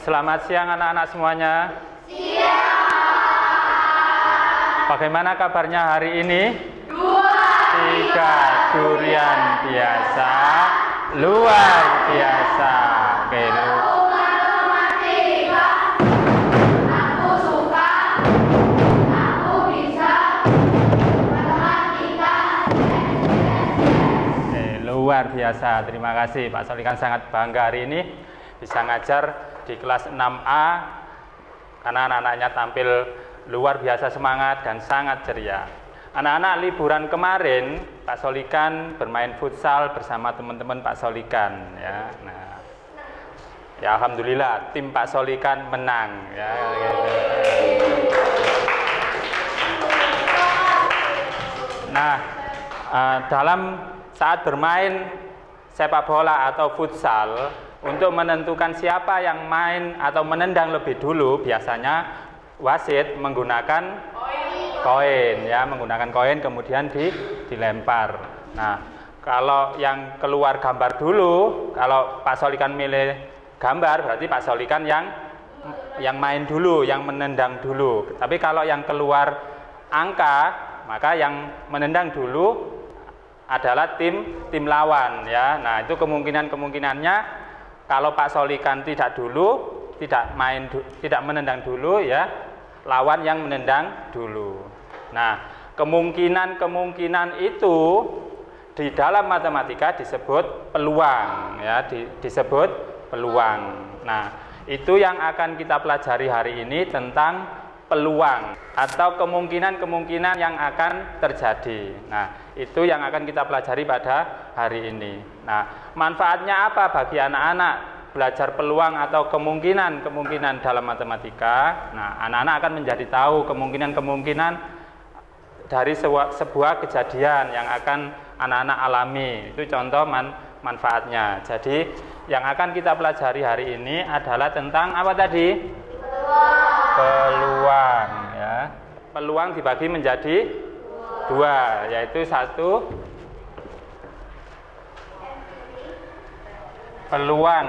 Selamat siang anak-anak semuanya. Bagaimana kabarnya hari ini? 3 durian biasa, luar biasa. Oke, Aku suka, aku bisa matematika. luar biasa. Terima kasih Pak Solikan, sangat bangga hari ini bisa ngajar di kelas 6A karena anak-anaknya tampil luar biasa semangat dan sangat ceria. Anak-anak liburan kemarin Pak Solikan bermain futsal bersama teman-teman Pak Solikan ya. Nah, ya alhamdulillah tim Pak Solikan menang ya. Nah, dalam saat bermain sepak bola atau futsal, untuk menentukan siapa yang main atau menendang lebih dulu, biasanya wasit menggunakan koin ya, menggunakan koin kemudian dilempar. Nah, kalau yang keluar gambar dulu, kalau Pak Solikan milih gambar, berarti Pak Solikan yang main dulu, yang menendang dulu. Tapi kalau yang keluar angka, maka yang menendang dulu adalah tim lawan ya. Nah, itu kemungkinannya kalau Pak Solikan tidak menendang dulu ya, lawan yang menendang dulu. Nah, kemungkinan itu di dalam matematika disebut peluang ya, disebut peluang. Nah, itu yang akan kita pelajari hari ini tentang peluang atau kemungkinan yang akan terjadi. Nah, itu yang akan kita pelajari pada hari ini. Nah, manfaatnya apa bagi anak-anak belajar peluang atau kemungkinan dalam matematika? Nah, anak-anak akan menjadi tahu kemungkinan dari sebuah kejadian yang akan anak-anak alami. Itu contoh manfaatnya. Jadi, yang akan kita pelajari hari ini adalah tentang apa tadi? Peluang ya. Peluang dibagi menjadi 2, yaitu 1 peluang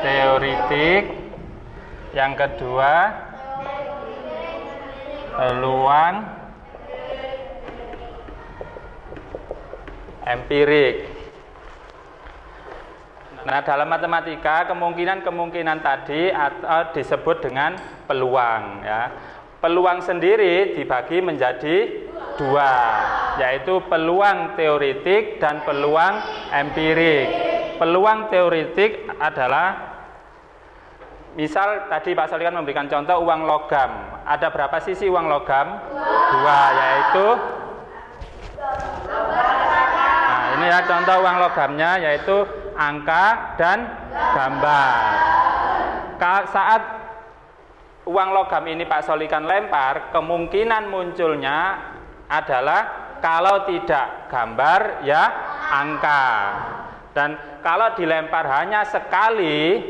teoritik, yang kedua peluang empirik. Nah, dalam matematika kemungkinan tadi atau disebut dengan peluang ya. Peluang sendiri dibagi menjadi 2, yaitu peluang teoritik dan peluang empirik. Peluang teoritik adalah, misal tadi Pak Solikan memberikan contoh uang logam. Ada berapa sisi uang logam? 2, yaitu ini ya contoh uang logamnya, yaitu angka dan gambar. Saat uang logam ini Pak Solikan lempar, kemungkinan munculnya adalah kalau tidak gambar ya angka. Dan kalau dilempar hanya sekali,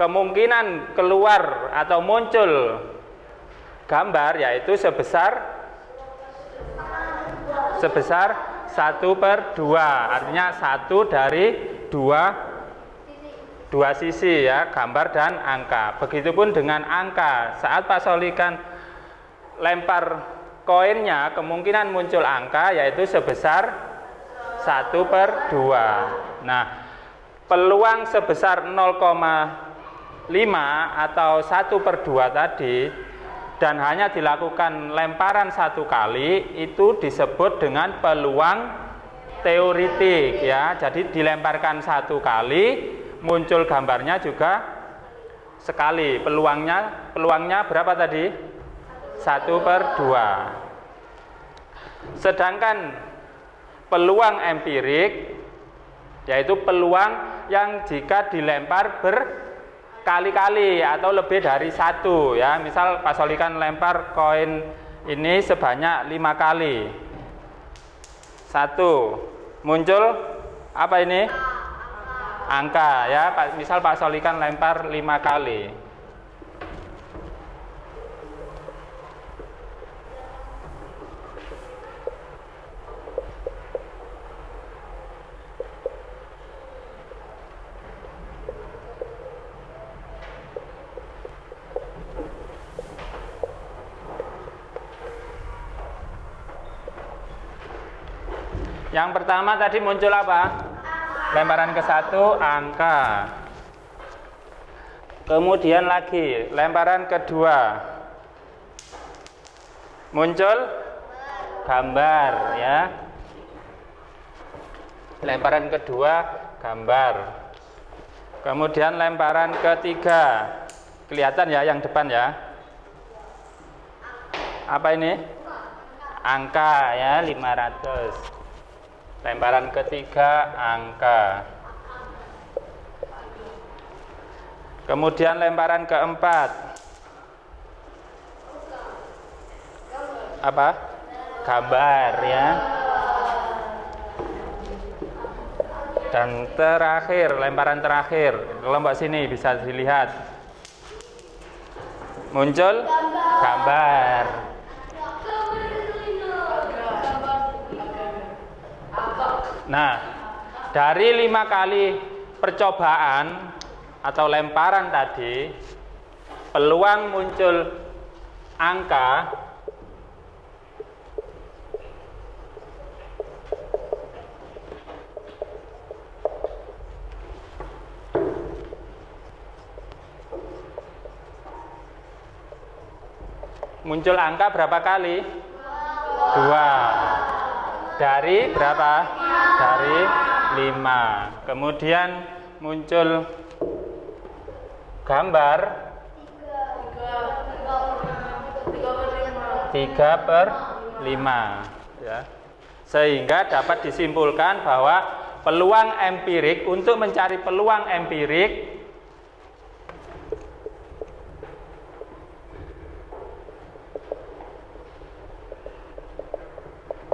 kemungkinan keluar atau muncul gambar yaitu sebesar 1/2, artinya 1 dari 2 sisi ya, gambar dan angka. Begitupun dengan angka, saat Pak Solikan lempar koinnya, kemungkinan muncul angka yaitu sebesar 1/2. Nah, peluang sebesar 0,5 atau 1/2 tadi dan hanya dilakukan lemparan 1 kali, itu disebut dengan peluang teoritik ya. Jadi dilemparkan 1 kali, muncul gambarnya juga sekali. Peluangnya berapa tadi? 1/2. Sedangkan peluang empirik yaitu peluang yang jika dilempar berkali-kali atau lebih dari 1 ya. Misal Pak Solikan lempar koin ini sebanyak 5 kali. 1 muncul apa ini? Angka ya. Misal Pak Solikan lempar 5 kali. Yang pertama tadi muncul apa? Lemparan ke satu, angka. Kemudian lagi, lemparan kedua. Muncul gambar ya. Lemparan kedua, gambar. Kemudian lemparan ketiga. Kelihatan ya yang depan ya. Apa ini? Angka ya, 500. Lemparan ketiga, angka. Kemudian lemparan keempat. Apa? Gambar ya. Dan terakhir, lemparan terakhir. Kelompok sini bisa dilihat. Muncul gambar. Nah, dari 5 kali percobaan atau lemparan tadi, peluang muncul angka berapa kali? 2. Dari berapa? Dari 5. Kemudian muncul gambar 3/5 ya. Sehingga dapat disimpulkan bahwa peluang empirik, untuk mencari peluang empirik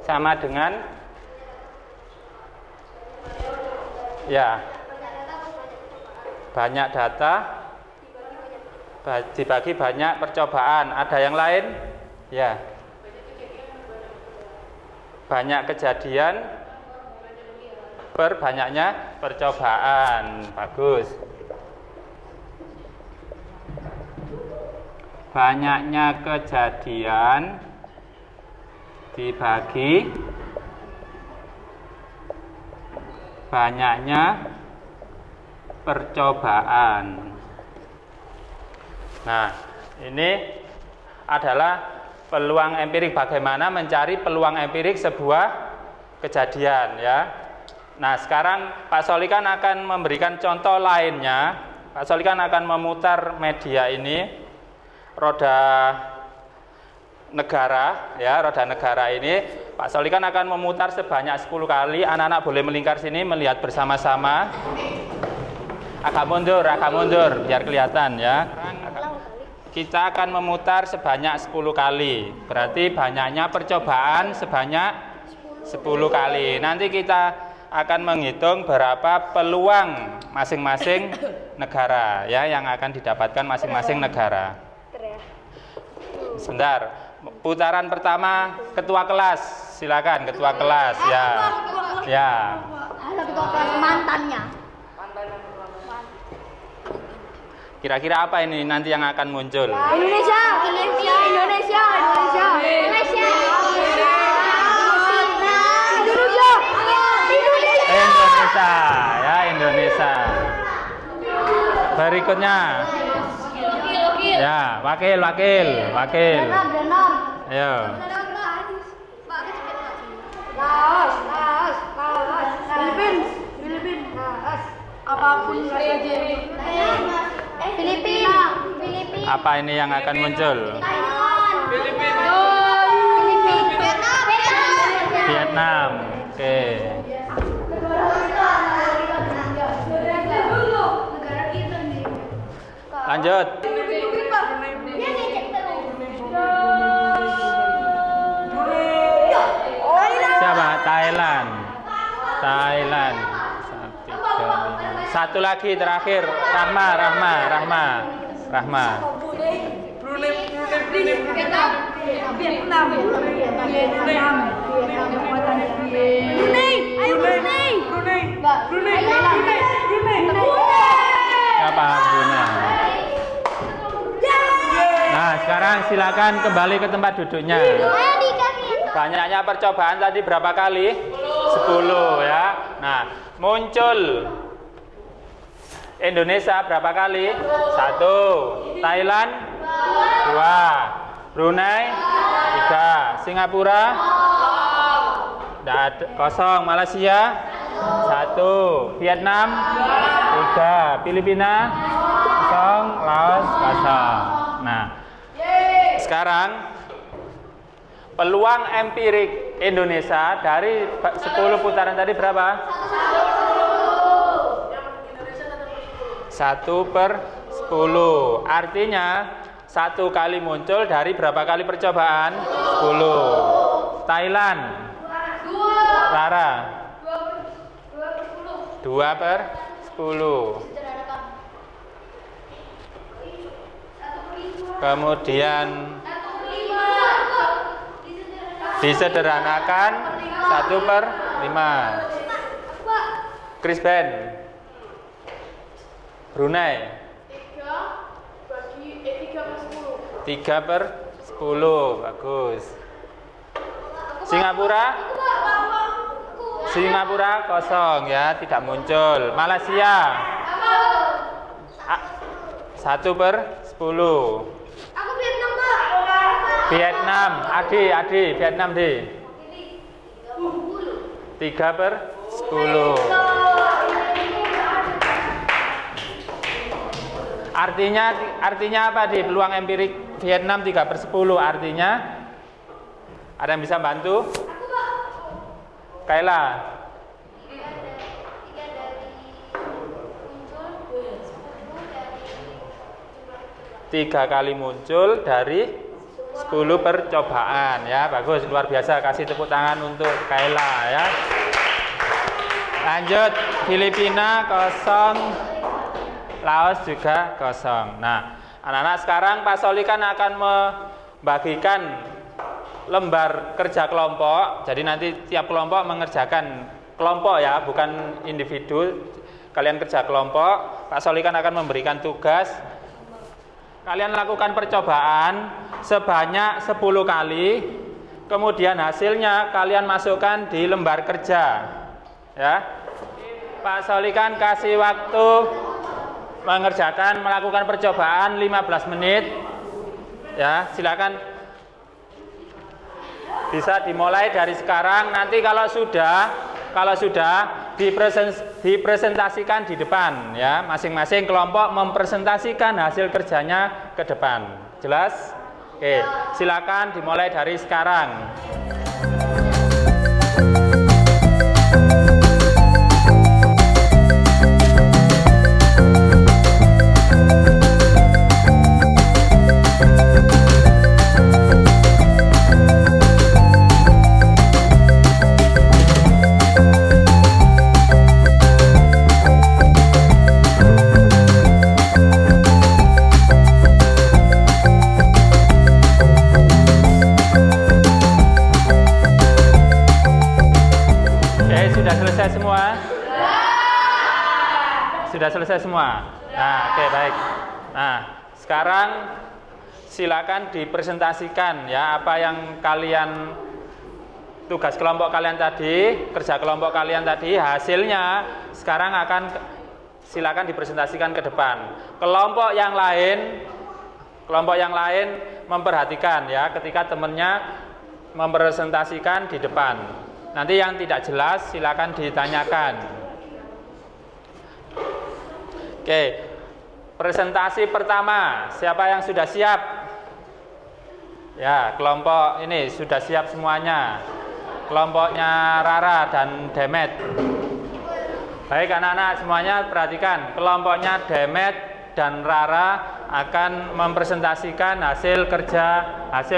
sama dengan ya banyak data dibagi banyak percobaan. Ada yang lain? Ya. Banyak kejadian per banyaknya percobaan. Bagus. Banyaknya kejadian dibagi banyaknya percobaan. Nah, ini adalah peluang empirik, bagaimana mencari peluang empirik sebuah kejadian ya. Nah, sekarang Pak Solikan akan memberikan contoh lainnya. Pak Solikan akan memutar media ini, roda negara ya, roda negara ini Pak Solikan akan memutar sebanyak 10 kali. Anak-anak boleh melingkar sini melihat bersama-sama. Agak mundur biar kelihatan ya. Kita akan memutar sebanyak 10 kali. Berarti banyaknya percobaan sebanyak 10 kali. Nanti kita akan menghitung berapa peluang masing-masing negara ya yang akan didapatkan masing-masing negara. Sebentar. Putaran pertama ketua kelas, silakan ketua kelas ya. Ya. Halo ketua kelas, mantannya. Kira-kira apa ini nanti yang akan muncul? Indonesia. Indonesia ya, Indonesia. Berikutnya. Ya, wakil. Ayo. Laos. Filipina. Apapun saja. Filipina. Apa ini yang akan muncul? Vietnam. Oke. Lanjut. Siapa? Thailand. Satu lagi terakhir, Rahma. Siapa? Brunei. Nah, sekarang silakan kembali ke tempat duduknya. Banyaknya percobaan tadi berapa kali? 10 ya. Nah, muncul Indonesia berapa kali? 1. Thailand 2. Brunei 3. Singapura kosong. Malaysia 1. Vietnam 3. Filipina kosong. Laos kosong. Nah, sekarang peluang empirik Indonesia dari 10 putaran tadi berapa? 1/10. Artinya 1 kali muncul dari berapa kali percobaan? 10. Thailand Rara 2/10. Kemudian disederhanakan 1/5. Chris Ben Brunei 3/10. Bagus. Singapura kosong ya, tidak muncul. Malaysia 1/10. Vietnam, Adi, Vietnam di 3/10. Artinya apa di peluang empirik Vietnam 3/10? Artinya ada yang bisa bantu? Kaila. 3 kali muncul dari 10 percobaan ya. Bagus, luar biasa. Kasih tepuk tangan untuk Kaila ya. Lanjut, Filipina kosong, Laos juga kosong. Nah, anak-anak, sekarang Pak Solikan akan membagikan lembar kerja kelompok. Jadi nanti tiap kelompok mengerjakan kelompok ya, bukan individu. Kalian kerja kelompok. Pak Solikan akan memberikan tugas. Kalian lakukan percobaan sebanyak 10 kali. Kemudian hasilnya kalian masukkan di lembar kerja. Ya. Pak Solikan kasih waktu melakukan percobaan 15 menit. Ya, silakan. Bisa dimulai dari sekarang. Nanti kalau sudah dipresentasikan di depan ya. Masing-masing kelompok mempresentasikan hasil kerjanya ke depan. Jelas? Oke, silakan dimulai dari sekarang. Sudah selesai semua? Nah, oke, baik. Nah, sekarang silakan dipresentasikan ya apa yang kalian tugas kelompok kalian tadi, kerja kelompok kalian tadi, hasilnya sekarang akan silakan dipresentasikan ke depan. Kelompok yang lain memperhatikan ya ketika temannya mempresentasikan di depan. Nanti yang tidak jelas silakan ditanyakan. Oke, presentasi pertama, siapa yang sudah siap? Ya, kelompok ini sudah siap semuanya. Kelompoknya Rara dan Demet. Baik anak-anak semuanya perhatikan, kelompoknya Demet dan Rara akan mempresentasikan hasil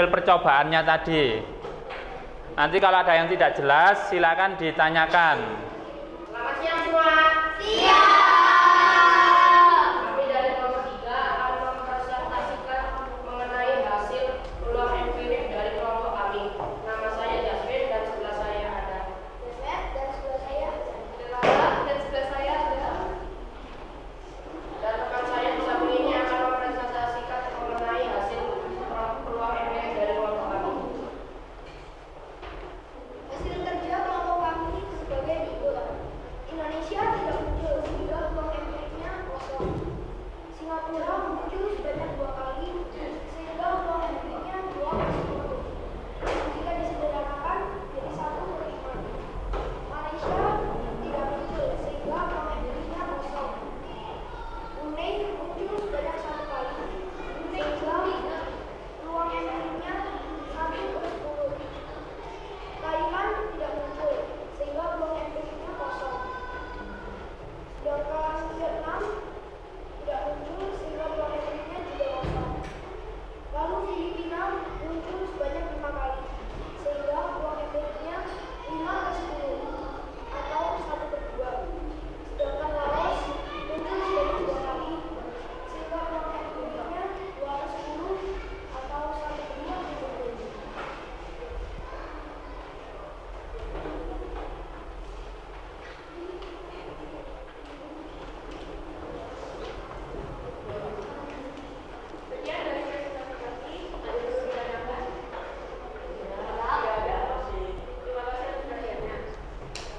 percobaannya tadi. Nanti kalau ada yang tidak jelas, silakan ditanyakan. Selamat siang semua. Siap.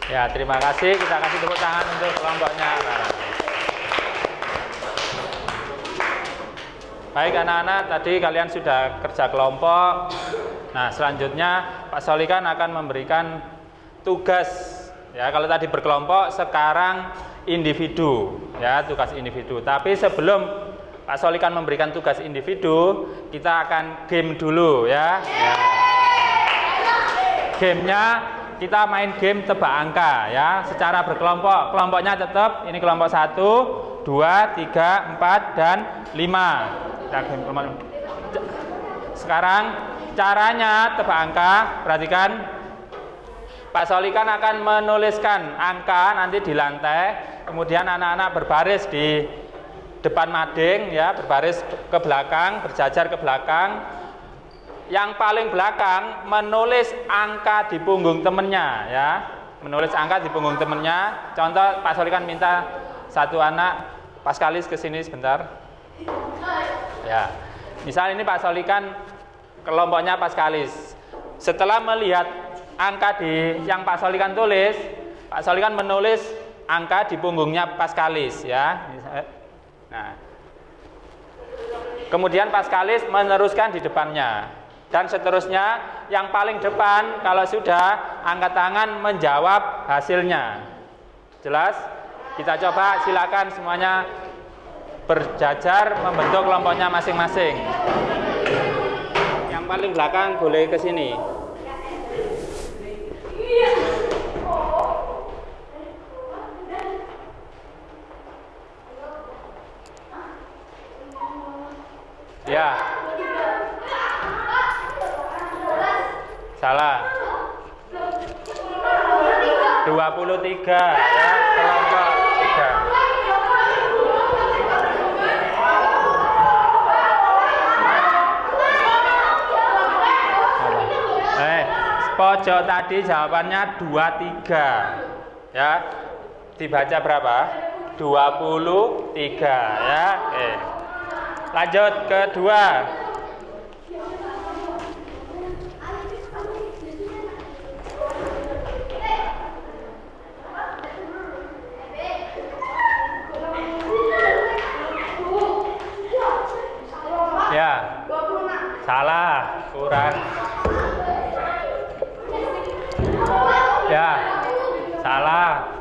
Ya, terima kasih. Kita kasih tepuk tangan untuk kelompoknya. Baik anak-anak, tadi kalian sudah kerja kelompok. Nah, selanjutnya Pak Solikan akan memberikan tugas. Ya, kalau tadi berkelompok, sekarang individu. Ya, tugas individu. Tapi sebelum Pak Solikan memberikan tugas individu, kita akan game dulu ya. Gamenya kita main game tebak angka ya, secara berkelompok. Kelompoknya tetap ini kelompok 1, 2, 3, 4 dan 5. Sekarang caranya tebak angka, perhatikan. Pak Solikan akan menuliskan angka nanti di lantai, kemudian anak-anak berbaris di depan mading ya, berbaris ke belakang, berjajar ke belakang. Yang paling belakang menulis angka di punggung temennya ya, menulis angka di punggung temennya. Contoh Pak Solikan minta satu anak Paskalis ke sini sebentar. Ya, misal ini Pak Solikan kelompoknya Paskalis. Setelah melihat angka yang Pak Solikan tulis, Pak Solikan menulis angka di punggungnya Paskalis ya. Nah, kemudian Paskalis meneruskan di depannya. Dan seterusnya, yang paling depan kalau sudah angkat tangan menjawab hasilnya. Jelas? Kita coba, silakan semuanya berjajar membentuk kelompoknya masing-masing. Yang paling belakang boleh ke sini. Ya. Salah. 23 ya, kelompok 3. Pojok tadi jawabannya 23. Ya. Dibaca berapa? 23 ya. Oke. Lanjut kedua. Ya, salah, kurang. Ya, salah.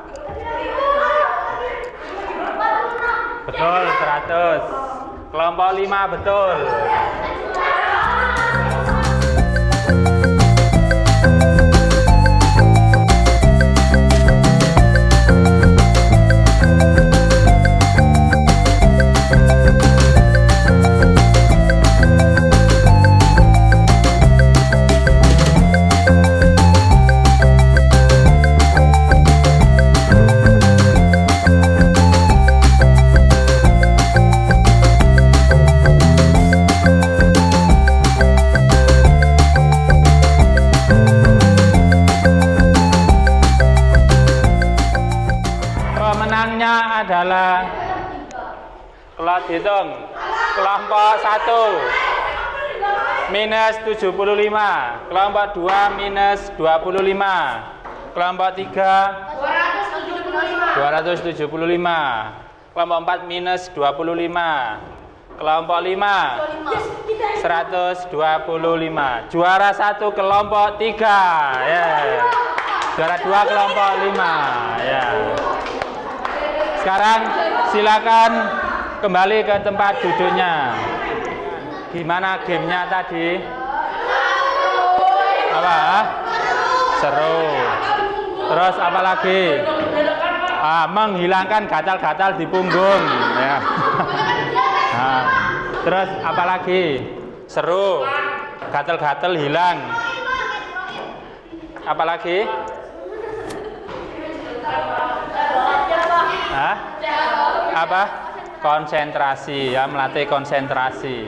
Betul, 100. Kelompok 5 betul. Pemenangnya adalah, kalau dihitung, kelompok 1 minus 75, kelompok 2 minus 25, kelompok 3 275, kelompok 4 minus 25, kelompok 5 125. Juara 1 kelompok 3 ya. Juara 2 kelompok 5 ya. Sekarang silakan kembali ke tempat duduknya. Gimana gamenya tadi? Apa? Seru. Terus apa lagi? Menghilangkan gatal-gatal di punggung. Ya. Nah, terus apa lagi? Seru. Gatal-gatal hilang. Apa lagi? Hah? Apa? Konsentrasi ya, melatih konsentrasi.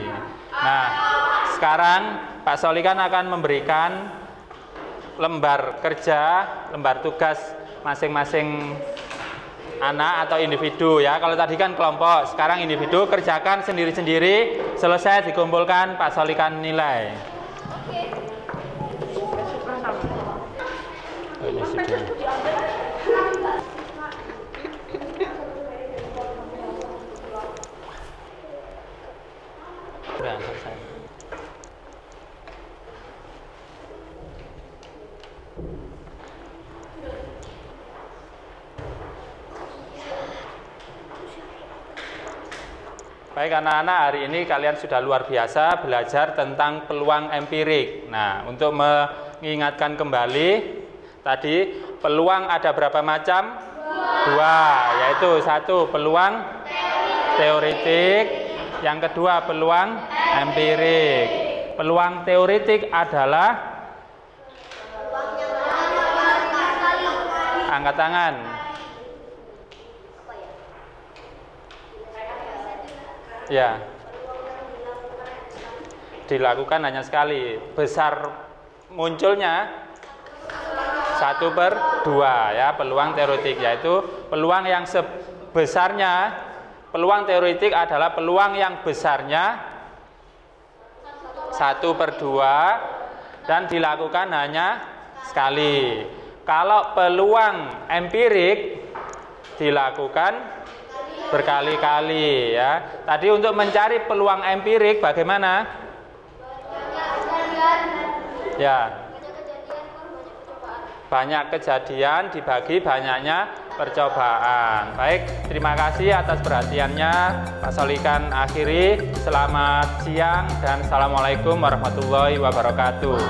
Nah, sekarang Pak Solikan akan memberikan lembar kerja, lembar tugas masing-masing anak atau individu ya. Kalau tadi kan kelompok, sekarang individu, kerjakan sendiri-sendiri, selesai dikumpulkan Pak Solikan nilai. Oh, ini sudah. Baik anak-anak, hari ini kalian sudah luar biasa belajar tentang peluang empirik. Nah, untuk mengingatkan kembali, tadi peluang ada berapa macam? Dua, yaitu satu peluang teoretik, yang kedua peluang empirik. Peluang teoretik adalah angkat tangan. Ya, dilakukan hanya sekali. Besar munculnya 1/2 ya, peluang teoretik, yaitu peluang yang sebesarnya. Peluang teoretik adalah peluang yang besarnya 1/2 dan dilakukan hanya sekali. Kalau peluang empirik dilakukan berkali-kali ya. Tadi untuk mencari peluang empirik bagaimana? Ya. Banyak kejadian dibagi banyaknya percobaan. Baik, terima kasih atas perhatiannya. Pak Solikan akhiri. Selamat siang dan assalamualaikum warahmatullahi wabarakatuh.